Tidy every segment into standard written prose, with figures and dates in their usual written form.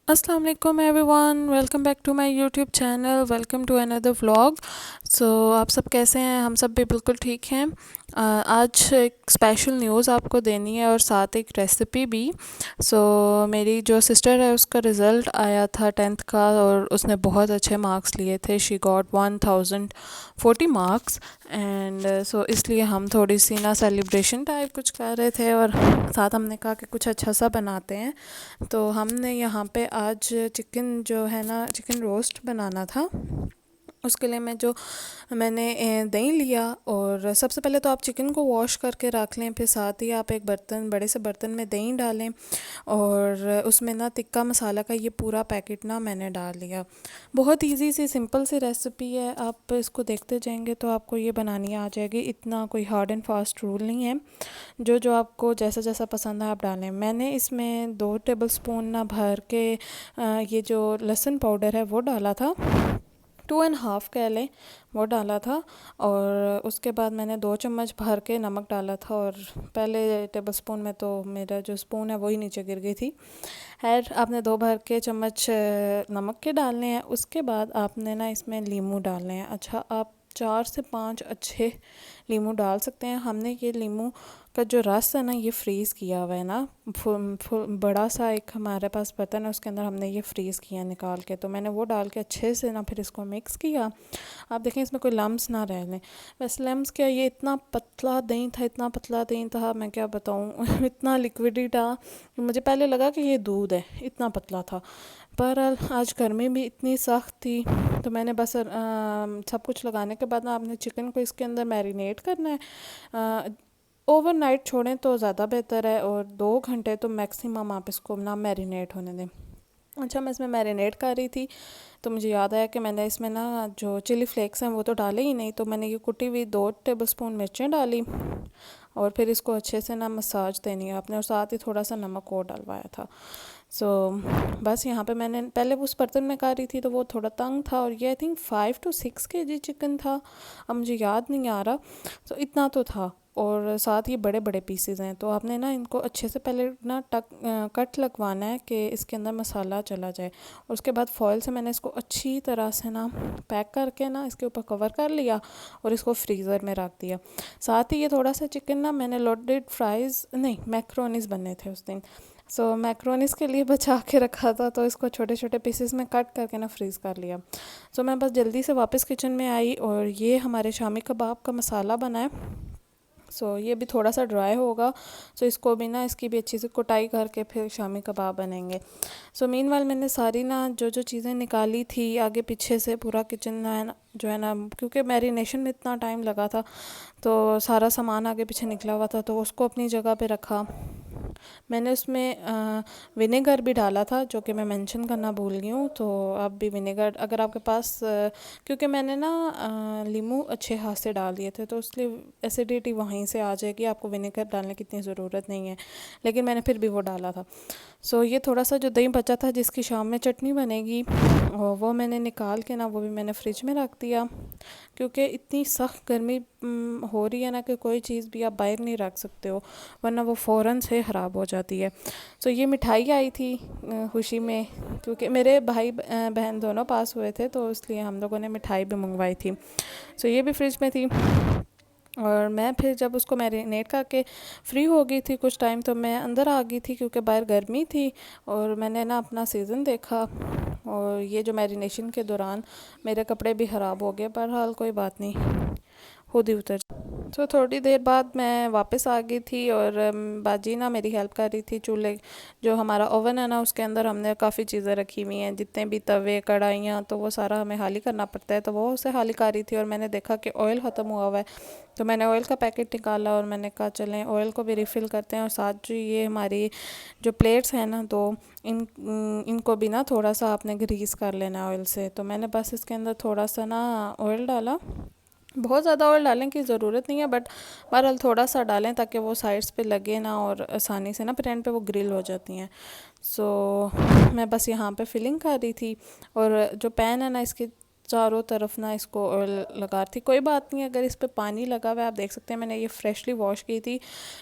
अस्सलाम वालेकुम everyone, welcome back to my YouTube channel, welcome to another vlog. So आप सब कैसे हैं? हम सब भी बिल्कुल ठीक हैं। आज एक स्पेशल न्यूज़ आपको देनी है और साथ एक रेसिपी भी। मेरी जो सिस्टर है उसका रिज़ल्ट आया था 10th का और उसने बहुत अच्छे मार्क्स लिए थे। शी गॉट 1040 मार्क्स एंड इसलिए हम थोड़ी सी ना सेलिब्रेशन टाइप कुछ कर रहे थे और साथ हमने कहा कि कुछ अच्छा सा बनाते हैं। तो हमने यहाँ पे आज चिकन जो है ना, चिकन रोस्ट बनाना था। उसके लिए मैंने दही लिया और सबसे पहले तो आप चिकन को वॉश करके रख लें, फिर साथ ही आप एक बर्तन, बड़े से बर्तन में दही डालें और उसमें ना टिक्का मसाला का ये पूरा पैकेट ना मैंने डाल लिया। बहुत इजी सी सिंपल सी रेसिपी है, आप इसको देखते जाएंगे तो आपको ये बनानी आ जाएगी। इतना कोई हार्ड एंड फास्ट रूल नहीं है, जो जो आपको जैसा जैसा पसंद है आप डालें। मैंने इसमें 2 टेबल स्पून ना भर के ये जो लहसुन पाउडर है वो डाला था, 2.5 कह लें, वो डाला था। और उसके बाद मैंने 2 चम्मच भर के नमक डाला था और पहले टेबल स्पून में तो मेरा जो स्पून है वही नीचे गिर गई थी। खैर, आपने 2 भर के चम्मच नमक के डालने हैं। उसके बाद आपने ना इसमें लीमू डालने हैं। अच्छा, आप 4 से 5 अच्छे लीमू डाल सकते हैं। हमने ये लीमू का जो रस है ना ये फ्रीज़ किया हुआ है ना, बड़ा सा एक हमारे पास बर्तन है, उसके अंदर हमने ये फ्रीज़ किया निकाल के। तो मैंने वो डाल के अच्छे से ना फिर इसको मिक्स किया। आप देखें इसमें कोई लम्स ना रह लें। वैसे लम्स क्या, ये इतना पतला दही था, इतना पतला दही था, मैं क्या बताऊँ इतना लिक्विडी था, मुझे पहले लगा कि ये दूध है, इतना पतला था। पर आज गर्मी भी इतनी सख्त थी तो मैंने बस सब कुछ लगाने के बाद ना आपने चिकन को इसके अंदर मैरिनेट करना है। ओवरनाइट छोड़ें तो ज़्यादा बेहतर है और 2 घंटे तो मैक्सिमम आप इसको ना मैरिनेट होने दें। अच्छा, मैं इसमें मैरिनेट कर रही थी तो मुझे याद आया कि मैंने इसमें ना जो चिली फ्लेक्स हैं वो तो डाले ही नहीं, तो मैंने ये कुटी हुई 2 टेबल स्पून मिर्चें डाली और फिर इसको अच्छे से ना मसाज देनी है आपने, और साथ ही थोड़ा सा नमक और डलवाया था। सो बस यहाँ पे मैंने पहले उस बर्तन में कर रही थी तो वो थोड़ा तंग था और ये I think 5 to 6 kg chicken था, अब मुझे याद नहीं आ रहा। तो इतना तो था और साथ ही बड़े बड़े पीसेज हैं, तो आपने ना इनको अच्छे से पहले ना कट लगवाना है कि इसके अंदर मसाला चला जाए। और उसके बाद फॉयल से मैंने इसको अच्छी तरह से ना पैक करके ना इसके ऊपर कवर कर लिया और इसको फ्रीज़र में रख दिया। साथ ही ये थोड़ा सा चिकन ना मैंने लोडेड फ्राइज़ नहीं, मैक्रोनीस बनने थे उस दिन, मैक्रोनीस के लिए बचा के रखा था, तो इसको छोटे छोटे पीसेस में कट करके ना फ्रीज़ कर लिया। मैं बस जल्दी से वापस किचन में आई और ये हमारे शामी कबाब का मसाला बना है। ये भी थोड़ा सा ड्राई होगा, इसको भी ना इसकी भी अच्छी से कुटाई करके फिर शामी कबाब बनेंगे। मीनवाइल मैंने सारी ना जो जो चीज़ें निकाली थी आगे पीछे से, पूरा किचन है ना जो है ना, क्योंकि मैरिनेशन में इतना टाइम लगा था तो सारा सामान आगे पीछे निकला हुआ था, तो उसको अपनी जगह पे रखा। मैंने उसमें विनेगर भी डाला था जो कि मैं मेंशन करना भूल गई हूँ, तो आप भी विनेगर अगर आपके पास क्योंकि मैंने ना लीमू अच्छे हाथ से डाल दिए थे तो इसलिए एसिडिटी वहीं से आ जाएगी, आपको विनेगर डालने की इतनी ज़रूरत नहीं है, लेकिन मैंने फिर भी वो डाला था। ये थोड़ा सा जो दही बचा था जिसकी शाम में चटनी बनेगी, और वो मैंने निकाल के ना वो भी मैंने फ्रिज में रख दिया, क्योंकि इतनी सख्त गर्मी हो रही है ना कि कोई चीज़ भी आप बाहर नहीं रख सकते हो वरना वो फ़ौरन से ख़राब हो जाती है। ये मिठाई आई थी खुशी में, क्योंकि मेरे भाई बहन दोनों पास हुए थे तो इसलिए हम लोगों ने मिठाई भी मंगवाई थी। ये भी फ्रिज में थी। और मैं फिर जब उसको मैरिनेट करके फ्री हो गई थी कुछ टाइम, तो मैं अंदर आ गई थी क्योंकि बाहर गर्मी थी, और मैंने ना अपना सीज़न देखा और ये जो मैरिनेशन के दौरान मेरे कपड़े भी ख़राब हो गए, बहरहाल कोई बात नहीं, खुद ही उतर। थोड़ी देर बाद मैं वापस आ गई थी और बाजी ना मेरी हेल्प कर रही थी। चूल्हे जो हमारा ओवन है ना उसके अंदर हमने काफ़ी चीज़ें रखी हुई हैं, जितने भी तवे कढ़ाइयाँ, तो वो सारा हमें खाली करना पड़ता है, तो वो उसे खाली कर रही थी और मैंने देखा कि ऑयल ख़त्म हुआ हुआ है, तो मैंने ऑयल का पैकेट निकाला और मैंने कहा चलें ऑयल को भी रिफ़िल करते हैं। और साथ जो ये हमारी जो प्लेट्स हैं ना, तो इनको भी ना थोड़ा सा आपने ग्रीस कर लेना ऑयल से। तो मैंने बस इसके अंदर थोड़ा सा ना ऑयल डाला, बहुत ज़्यादा ऑयल डालने की ज़रूरत नहीं है, बट बहरहाल थोड़ा सा डालें ताकि वो साइड्स पे लगे ना और आसानी से ना फिर एंड पे वो ग्रिल हो जाती हैं। मैं बस यहाँ पे फिलिंग कर रही थी, और जो पैन है ना इसकी चारों तरफ ना इसको ऑयल लगा रही थी। कोई बात नहीं अगर इस पे पानी लगा हुआ है, आप देख सकते हैं मैंने ये फ्रेशली वॉश की थी,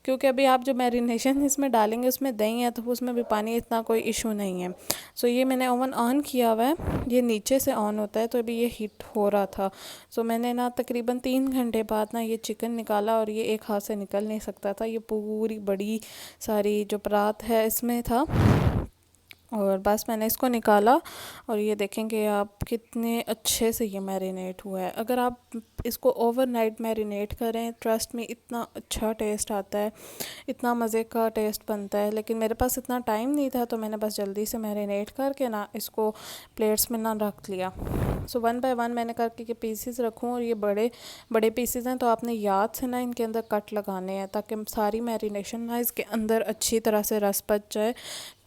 क्योंकि अभी आप जो मैरिनेशन इसमें डालेंगे उसमें दही है तो उसमें भी पानी इतना कोई इशू नहीं है। सो ये मैंने ओवन ऑन किया हुआ है, ये नीचे से ऑन होता है तो अभी ये हीट हो रहा था। सो मैंने ना तकरीबन 3 घंटे बाद ना ये चिकन निकाला, और ये एक हाथ से निकल नहीं सकता था, ये पूरी बड़ी सारी जो परात है इसमें था। और बस मैंने इसको निकाला, और ये देखेंगे आप कितने अच्छे से ये मैरिनेट हुआ है। अगर आप इसको ओवरनाइट मैरिनेट करें, ट्रस्ट में इतना अच्छा टेस्ट आता है, इतना मज़े का टेस्ट बनता है। लेकिन मेरे पास इतना टाइम नहीं था तो मैंने बस जल्दी से मैरिनेट करके ना इसको प्लेट्स में ना रख लिया। सो वन बाय वन मैंने करके के पीसेस रखूँ, और ये बड़े बड़े पीसेस हैं तो आपने याद से ना इनके अंदर कट लगाने हैं, ताकि सारी मैरिनेशन ना इसके अंदर अच्छी तरह से रस पच जाए,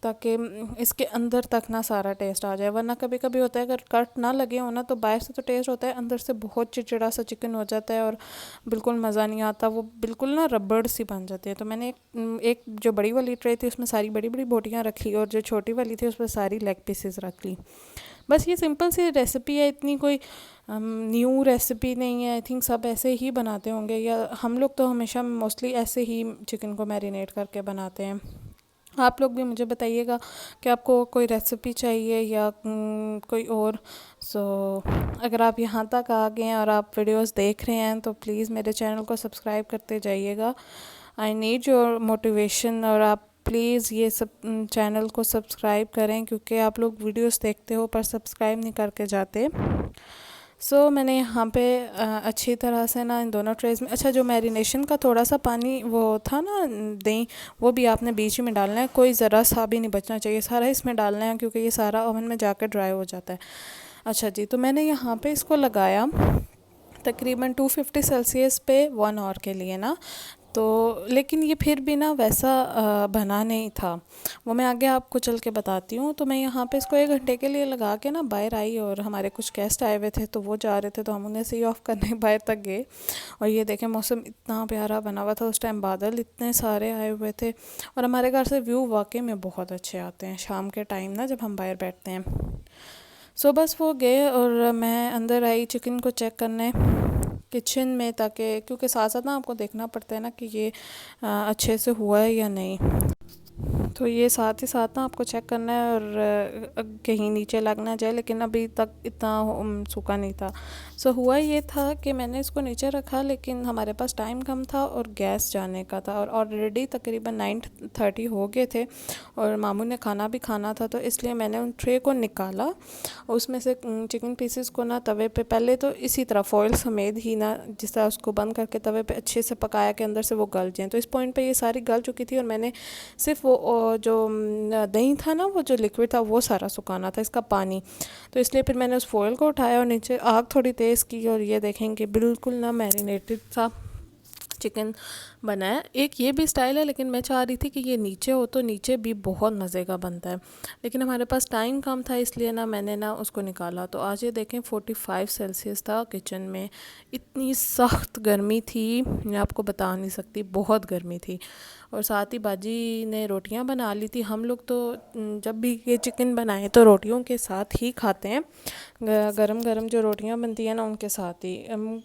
ताकि इसके अंदर तक ना सारा टेस्ट आ जाए। वरना कभी कभी होता है अगर कट ना लगे हो ना, तो बाहर से तो टेस्ट होता है, अंदर से बहुत चिड़चिड़ा सा चिकन हो जाता है और बिल्कुल मज़ा नहीं आता, वो बिल्कुल ना रबड़ सी बन जाती है। तो मैंने एक जो बड़ी वाली ट्रे थी उसमें सारी बड़ी बड़ी बोटियाँ रखी, और जो छोटी वाली थी उसमें सारी लेग पीसेस रख ली। बस ये सिंपल सी रेसिपी है, इतनी कोई न्यू रेसिपी नहीं है। आई थिंक सब ऐसे ही बनाते होंगे, या हम लोग तो हमेशा मोस्टली ऐसे ही चिकन को मैरिनेट करके बनाते हैं। आप लोग भी मुझे बताइएगा कि आपको कोई रेसिपी चाहिए या कोई और। सो अगर आप यहाँ तक आ गए हैं और आप वीडियोस देख रहे हैं तो प्लीज़ मेरे चैनल को सब्सक्राइब करते जाइएगा। आई नीड योर मोटिवेशन, और आप प्लीज़ ये सब चैनल को सब्सक्राइब करें, क्योंकि आप लोग वीडियोस देखते हो पर सब्सक्राइब नहीं करके जाते। मैंने यहाँ पे अच्छी तरह से ना इन दोनों ट्रेज़ में, अच्छा जो मैरिनेशन का थोड़ा सा पानी वो था ना दही, वो भी आपने बीच में डालना है, कोई ज़रा सा भी नहीं बचना चाहिए, सारा इसमें डालना है, क्योंकि ये सारा ओवन में जाकर ड्राई हो जाता है। अच्छा जी, तो मैंने यहाँ पे इसको लगाया तकरीबन 250 सेल्सियस पे 1 आवर के लिए ना। तो लेकिन ये फिर भी ना वैसा बना नहीं था, वो मैं आगे आपको चल के बताती हूँ। तो मैं यहाँ पे इसको 1 घंटे के लिए लगा के ना बाहर आई, और हमारे कुछ गेस्ट आए हुए थे तो वो जा रहे थे, तो हम उन्हें सी ऑफ करने बाहर तक गए। और ये देखें मौसम इतना प्यारा बना हुआ था, उस टाइम बादल इतने सारे आए हुए थे, और हमारे घर से व्यू वाकई में बहुत अच्छे आते हैं शाम के टाइम ना जब हम बाहर बैठते हैं। बस वो गए और मैं अंदर आई चिकन को चेक करने किचन में, ताकि क्योंकि साथ साथ ना आपको देखना पड़ता है ना कि ये अच्छे से हुआ है या नहीं। तो ये साथ ही साथ ना आपको चेक करना है, और कहीं नीचे लग ना जाए, लेकिन अभी तक इतना सूखा नहीं था। हुआ ये था कि मैंने इसको नीचे रखा, लेकिन हमारे पास टाइम कम था और गैस जाने का था, और ऑलरेडी तकरीबन 9:30 हो गए थे, और मामू ने खाना भी खाना था। तो इसलिए मैंने उन ट्रे को निकाला, उसमें से चिकन पीसेस को ना तवे पे पहले तो इसी तरह फॉइल समेत ही ना जिस तरह उसको बंद करके तवे पे अच्छे से पकाया कि अंदर से वो गल जाएँ। तो इस पॉइंट पे ये सारी गल चुकी थी, और मैंने सिर्फ वो जो दही था ना, वो जो लिक्विड था वो सारा सुखाना था, इसका पानी। तो इसलिए फिर मैंने उस फॉइल को उठाया और नीचे आग थोड़ी तेज़ की, और ये देखेंगे बिल्कुल ना मैरिनेटेड सा चिकन बनाया। एक ये भी स्टाइल है, लेकिन मैं चाह रही थी कि ये नीचे हो तो नीचे भी बहुत मज़े का बनता है, लेकिन हमारे पास टाइम कम था, इसलिए ना मैंने ना उसको निकाला। तो आज ये देखें 45 सेल्सियस था किचन में, इतनी सख्त गर्मी थी मैं आपको बता नहीं सकती, बहुत गर्मी थी। और साथ ही बाजी ने रोटियां बना ली थी। हम लोग तो जब भी ये चिकन बनाए तो रोटियों के साथ ही खाते हैं, गरम गरम जो रोटियां बनती हैं ना उनके साथ ही।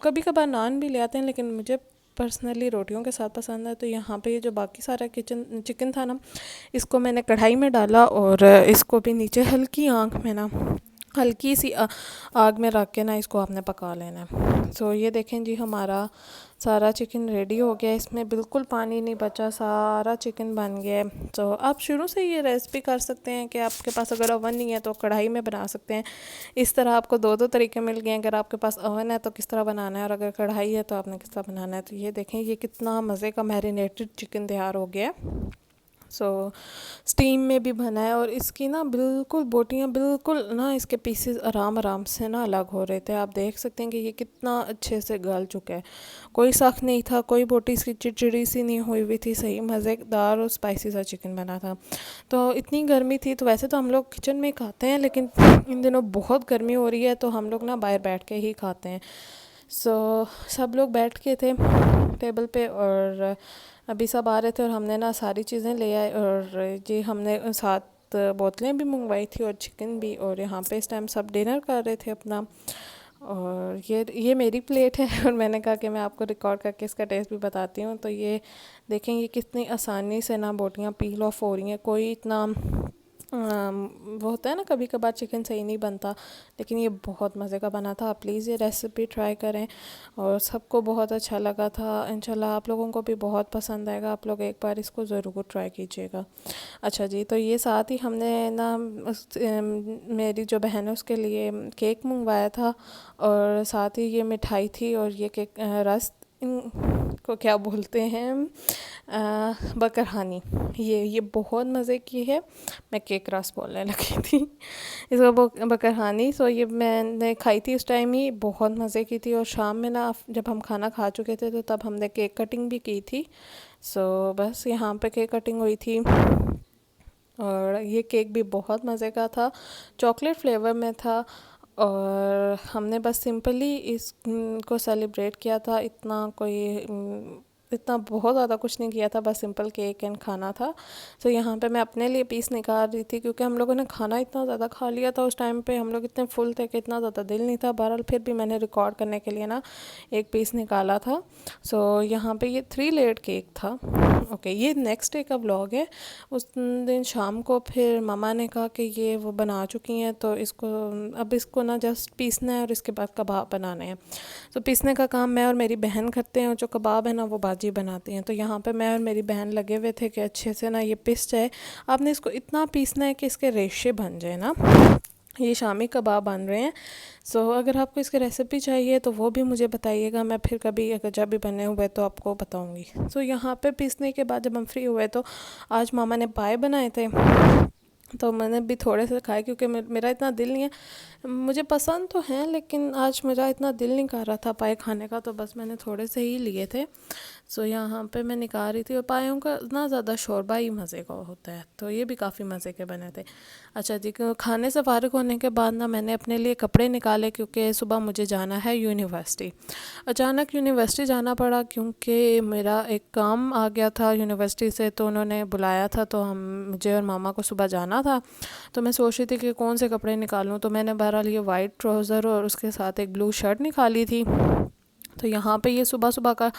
कभी कभार नान भी ले आते हैं, लेकिन मुझे पर्सनली रोटियों के साथ पसंद है। तो यहाँ पे ये जो बाकी सारा चिकन था ना, इसको मैंने कढ़ाई में डाला, और इसको भी नीचे हल्की आंच में ना, हल्की सी आग में रख के ना इसको आपने पका लेना है। ये देखें जी, हमारा सारा चिकन रेडी हो गया, इसमें बिल्कुल पानी नहीं बचा, सारा चिकन बन गया है। आप शुरू से ये रेसिपी कर सकते हैं कि आपके पास अगर ओवन नहीं है तो कढ़ाई में बना सकते हैं। इस तरह आपको दो तरीके मिल गए, अगर आपके पास ओवन है तो किस तरह बनाना है, और अगर कढ़ाई है तो आपने किस तरह बनाना है। तो ये देखें, ये कितना मज़े का मैरिनेटेड चिकन तैयार हो गया है। स्टीम में भी बना है, और इसकी ना बिल्कुल बोटियाँ बिल्कुल ना, इसके पीसेस आराम आराम से ना अलग हो रहे थे। आप देख सकते हैं कि ये कितना अच्छे से गल चुका है, कोई सख्त नहीं था, कोई बोटी इसकी चिड़चिड़ी सी नहीं हुई हुई थी, सही मज़ेदार और स्पाइसी सा चिकन बना था। तो इतनी गर्मी थी, तो वैसे तो हम लोग किचन में खाते हैं, लेकिन इन दिनों बहुत गर्मी हो रही है तो हम लोग ना बाहर बैठ के ही खाते हैं। सब लोग बैठ के थे टेबल पे, और अभी सब आ रहे थे, और हमने ना सारी चीज़ें ले आए, और ये हमने 7 बोतलें भी मंगवाई थी और चिकन भी। और यहाँ पे इस टाइम सब डिनर कर रहे थे अपना। और ये मेरी प्लेट है और मैंने कहा कि मैं आपको रिकॉर्ड करके इसका टेस्ट भी बताती हूँ। तो ये देखें, ये कितनी आसानी से ना बोटियाँ पील ऑफ हो रही हैं। कोई इतना वो होता है ना, कभी कभार चिकन सही नहीं बनता, लेकिन ये बहुत मज़े का बना था। आप प्लीज़ ये रेसिपी ट्राई करें, और सबको बहुत अच्छा लगा था। इंशाल्लाह आप लोगों को भी बहुत पसंद आएगा। आप लोग एक बार इसको ज़रूर ट्राई कीजिएगा। अच्छा जी, तो ये साथ ही हमने ना मेरी जो बहन है उसके लिए केक मंगवाया था, और साथ ही ये मिठाई थी, और ये केक रस को क्या बोलते हैं, बकरहानी। ये बहुत मज़े की है। मैं केक रस बोलने लगी थी, इसको बकरहानी। सो ये मैंने खाई थी उस टाइम ही, बहुत मज़े की थी। और शाम में ना जब हम खाना खा चुके थे तो तब हमने केक कटिंग भी की थी। सो बस यहाँ पे केक कटिंग हुई थी, और ये केक भी बहुत मज़े का था, चॉकलेट फ्लेवर में था। और हमने बस सिंपली इसको सेलिब्रेट किया था। इतना बहुत ज़्यादा कुछ नहीं किया था, बस सिंपल केक एंड खाना था। तो यहाँ पे मैं अपने लिए पीस निकाल रही थी, क्योंकि हम लोगों ने खाना इतना ज़्यादा खा लिया था उस टाइम पे। हम लोग इतने फुल थे कि इतना ज़्यादा दिल नहीं था। बहरहाल फिर भी मैंने रिकॉर्ड करने के लिए ना एक पीस निकाला था। सो यहाँ पे ये 3 लेयर्ड केक था। ओके, ये नेक्स्ट डे का व्लॉग है। उस दिन शाम को फिर मामा ने कहा कि ये वो बना चुकी हैं, तो इसको ना जस्ट पीसना है और इसके बाद कबाब बनाने हैं। तो पीसने का काम मैं और मेरी बहन करते हैं, और जो कबाब है ना वो बाजी बनाती हैं। तो यहाँ पे मैं और मेरी बहन लगे हुए थे कि अच्छे से ना ये पिस जाए। आपने इसको इतना पीसना है कि इसके रेशे बन जाए ना। ये शामी कबाब बन रहे हैं। सो अगर आपको इसकी रेसिपी चाहिए तो वो भी मुझे बताइएगा, मैं फिर कभी अगर जब भी बने हुए तो आपको बताऊंगी। सो यहाँ पे पीसने के बाद जब हम फ्री हुए तो आज मामा ने पाए बनाए थे, तो मैंने भी थोड़े से खाए, क्योंकि मेरा इतना दिल नहीं है। मुझे पसंद तो हैं, लेकिन आज मेरा इतना दिल नहीं कर रहा था पाए खाने का, तो बस मैंने थोड़े से ही लिए थे। सो यहाँ पे मैं निकाल रही थी, और पायों का इतना ज़्यादा शोरबा ही मज़े का होता है, तो ये भी काफ़ी मज़े के बने थे। अच्छा जी, खाने से फ़ारिग होने के बाद ना मैंने अपने लिए कपड़े निकाले, क्योंकि सुबह मुझे जाना है यूनिवर्सिटी। अचानक यूनिवर्सिटी जाना पड़ा, क्योंकि मेरा एक काम आ गया था यूनिवर्सिटी से, तो उन्होंने बुलाया था। तो मुझे और मामा को सुबह जाना था। तो मैं सोच रही थी कि कौन से कपड़े निकालूं, तो मैंने बहरहाल ये वाइट ट्राउज़र और उसके साथ एक ब्लू शर्ट निकाली थी। तो यहाँ पे ये सुबह सुबह का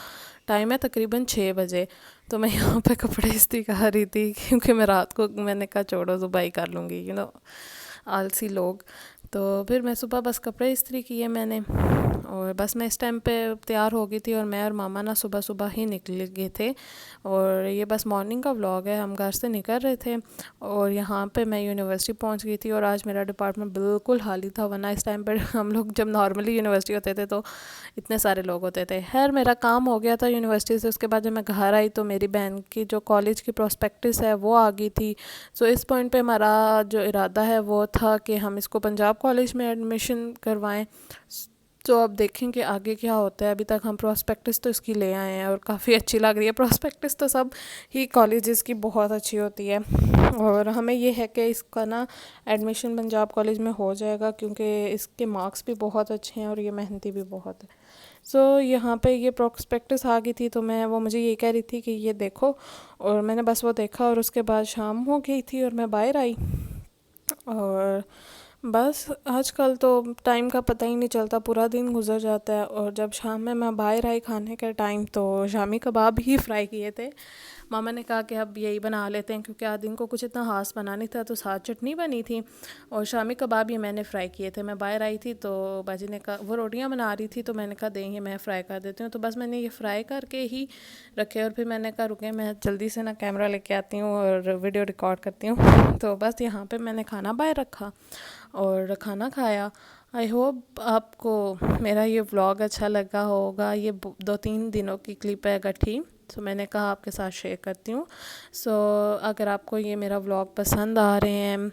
टाइम है, तकरीबन 6 बजे। तो मैं यहाँ पे कपड़े इस्त्री कर रही थी, क्योंकि मैं रात को मैंने कहा छोड़ो सुबह ही कर लूँगी, आलसी लोग। तो फिर मैं सुबह बस कपड़े इस्त्री किए मैंने, और बस मैं इस टाइम पे तैयार हो गई थी। और मैं और मामा ना सुबह सुबह ही निकल गए थे, और ये बस मॉर्निंग का व्लॉग है। हम घर से निकल रहे थे, और यहाँ पे मैं यूनिवर्सिटी पहुँच गई थी। और आज मेरा डिपार्टमेंट बिल्कुल खाली था, वरना इस टाइम पर हम लोग जब नॉर्मली यूनिवर्सिटी होते थे तो इतने सारे लोग होते थे। खैर, मेरा काम हो गया था यूनिवर्सिटी से। उसके बाद जब मैं घर आई तो मेरी बहन की जो कॉलेज की प्रोस्पेक्टिस है वो आ गई थी। सो इस पॉइंट पे हमारा जो इरादा है वो था कि हम इसको पंजाब कॉलेज में एडमिशन करवाएं। तो अब देखें कि आगे क्या होता है। अभी तक हम प्रोस्पेक्टिस तो इसकी ले आए हैं, और काफ़ी अच्छी लग रही है। प्रोस्पेक्टिस तो सब ही कॉलेजेस की बहुत अच्छी होती है, और हमें ये है कि इसका ना एडमिशन पंजाब कॉलेज में हो जाएगा, क्योंकि इसके मार्क्स भी बहुत अच्छे हैं और ये मेहनती भी बहुत है। सो यहाँ पे ये प्रोस्पेक्टिस आ गई थी, तो वो मुझे ये कह रही थी कि ये देखो, और मैंने बस वो देखा, और उसके बाद शाम हो गई थी और मैं बाहर आई। और बस आजकल तो टाइम का पता ही नहीं चलता, पूरा दिन गुजर जाता है। और जब शाम में मैं बाहर आई खाने के टाइम, तो शामी कबाब ही फ्राई किए थे। मामा ने कहा कि अब यही बना लेते हैं, क्योंकि आज दिन को कुछ इतना खास बना नहीं था, तो साथ चटनी बनी थी और शामी कबाब ही मैंने फ़्राई किए थे। मैं बाहर आई थी तो बाजी ने कहा, वो रोटियां बना रही थी, तो मैंने कहा देंगे, मैं फ़्राई कर देती हूँ। तो बस मैंने ये फ़्राई करके ही रखे, और फिर मैंने कहा रुके, मैं जल्दी से ना कैमरा लेके आती हूँ और वीडियो रिकॉर्ड करती हूँ। तो बस यहाँ पर मैंने खाना बाहर रखा और खाना खाया। आई होप आपको मेरा ये व्लॉग अच्छा लगा होगा। ये 2-3 दिनों की क्लिप है गठी, तो मैंने कहा आपके साथ शेयर करती हूँ। सो अगर आपको ये मेरा व्लॉग पसंद आ रहे हैं,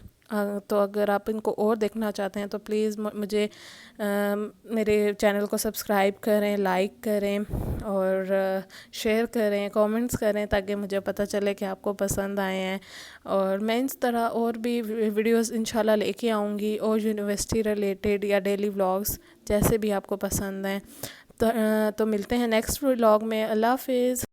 तो अगर आप इनको और देखना चाहते हैं तो प्लीज़ मुझे मेरे चैनल को सब्सक्राइब करें, लाइक करें और शेयर करें, कमेंट्स करें, ताकि मुझे पता चले कि आपको पसंद आए हैं। और मैं इस तरह और भी वीडियोस इंशाल्लाह लेके आऊँगी, और यूनिवर्सिटी रिलेटेड या डेली व्लॉग्स जैसे भी आपको पसंद हैं। तो मिलते हैं नेक्स्ट व्लॉग में। अल्लाह हाफिज़।